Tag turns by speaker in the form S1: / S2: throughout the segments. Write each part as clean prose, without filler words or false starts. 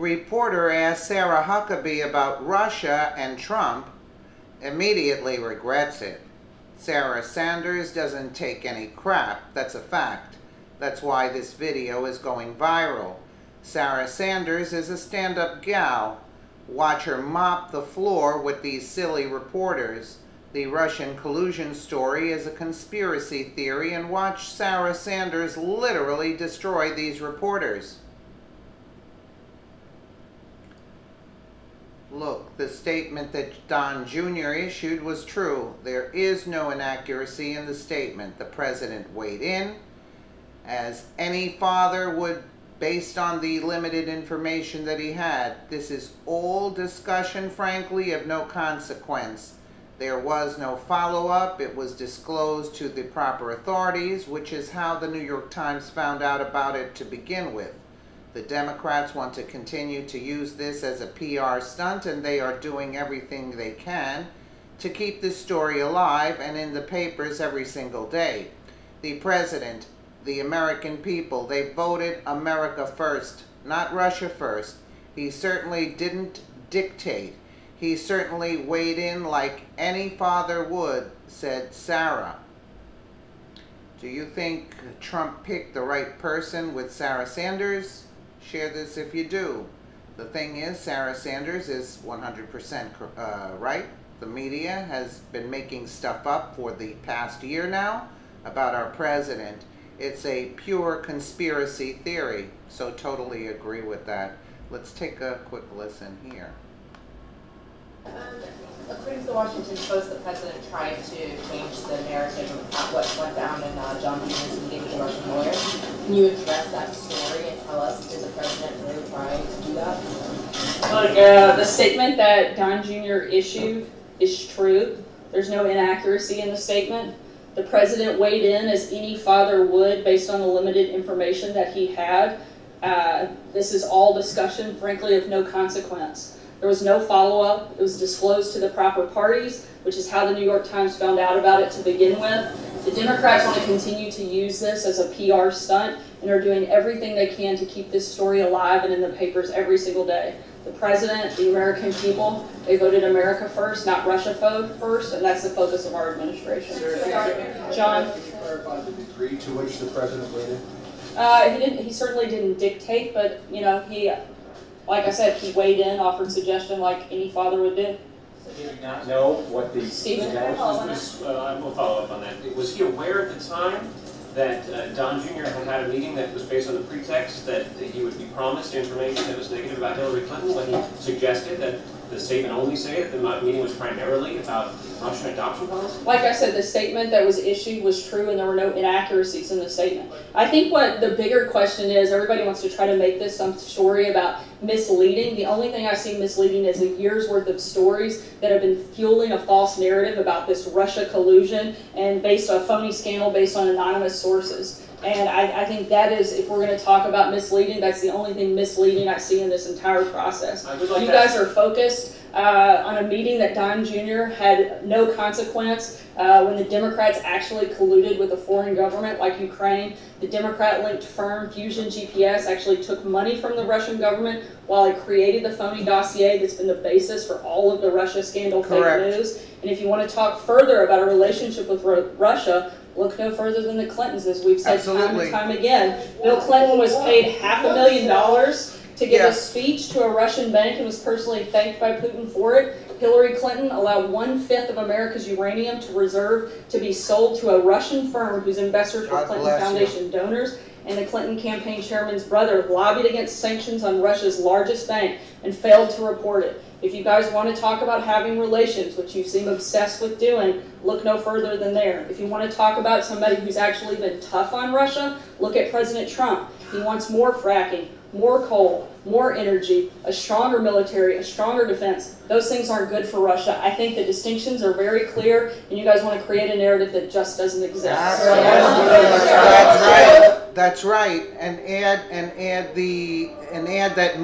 S1: reporter asked Sara Huckabee about Russia and Trump, immediately regrets it. Sarah Sanders doesn't take any crap, that's a fact. That's why this video is going viral. Sarah Sanders is a stand-up gal. Watch her mop the floor with these silly reporters. The Russian collusion story is a conspiracy theory, and watch Sarah Sanders literally destroy these reporters. Look, the statement that Don Jr. issued was true. There is no inaccuracy in the statement. The president weighed in, as any father would, based on the limited information that he had. This is all discussion, frankly, of no consequence. There was no follow-up. It was disclosed to the proper authorities, which is how the New York Times found out about it to begin with. The Democrats want to continue to use this as a PR stunt, and they are doing everything they can to keep this story alive and in the papers every single day. The president, the American people, they voted America first, not Russia first. He certainly didn't dictate. He certainly weighed in like any father would, said Sara. Do you think Trump picked the right person with Sarah Sanders? Share this if you do. The thing is, Sarah Sanders is 100% right. The media has been making stuff up for the past year now about our president. It's a pure conspiracy theory, so totally agree with that. Let's take a quick listen here.
S2: According to the Washington Post, the president tried to change the narrative of what went down in John Jr.'s meeting with the Russian lawyer. Can you address that story and tell us, did the president really try to do that?
S3: The statement that Don Jr. issued is true. There's no inaccuracy in the statement. The president weighed in as any father would based on the limited information that he had. This is all discussion, frankly, of no consequence. There was no follow-up. It was disclosed to the proper parties, which is how the New York Times found out about it to begin with. The Democrats want to continue to use this as a PR stunt and are doing everything they can to keep this story alive and in the papers every single day. The president, the American people, they voted America first, not Russia first, and that's the focus of our administration. John?
S4: Can you clarify the degree to which the president weighed in?
S3: He certainly didn't dictate, but like I said, he weighed in, offered suggestion like any father would do.
S5: Did you not know what the
S3: Stephen?
S5: analysis was? We'll follow up on that. Was he aware at the time that Don Jr. had a meeting that was based on the pretext that he would be promised information that was negative about Hillary Clinton when he suggested that the statement only say that the meeting was primarily about Russian adoption policy?
S3: Like I said, the statement that was issued was true and there were no inaccuracies in the statement. I think what the bigger question is, everybody wants to try to make this some story about misleading. The only thing I see misleading is a year's worth of stories that have been fueling a false narrative about this Russia collusion and based on a phony scandal based on anonymous sources. And I think that is, if we're going to talk about misleading, that's the only thing misleading I see in this entire process. You guys are focused on a meeting that Don Jr. had no consequence when the Democrats actually colluded with a foreign government like Ukraine. The Democrat-linked firm Fusion GPS actually took money from the Russian government while it created the phony dossier that's been the basis for all of the Russia scandal fake news. And if you want to talk further about a relationship with Russia, look no further than the Clintons, as we've said time and time again. Bill Clinton was paid $500,000 to give a speech to a Russian bank and was personally thanked by Putin for it. Hillary Clinton allowed 1/5 of America's uranium to reserve to be sold to a Russian firm whose investors were Clinton Foundation donors. And the Clinton campaign chairman's brother lobbied against sanctions on Russia's largest bank and failed to report it. If you guys want to talk about having relations, which you seem obsessed with doing, look no further than there. If you want to talk about somebody who's actually been tough on Russia, look at President Trump. He wants more fracking, more coal, more energy, a stronger military, a stronger defense. Those things aren't good for Russia. I think the distinctions are very clear, and you guys want to create a narrative that just doesn't exist.
S1: That's right. And add that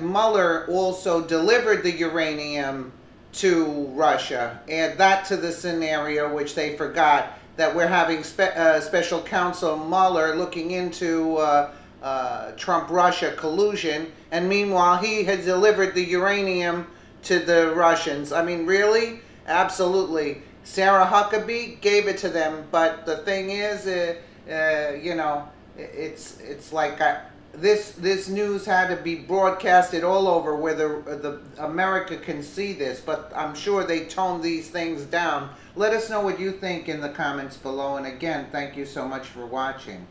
S1: Mueller also delivered the uranium to Russia. Add that to the scenario, which they forgot, that we're having special counsel Mueller looking into Trump-Russia collusion, and meanwhile he had delivered the uranium to the Russians. I mean, really? Absolutely. Sara Huckabee gave it to them, but the thing is, you know, it's like this news had to be broadcasted all over where the America can see this, but I'm sure they toned these things down. Let us know what you think in the comments below, and again, thank you so much for watching.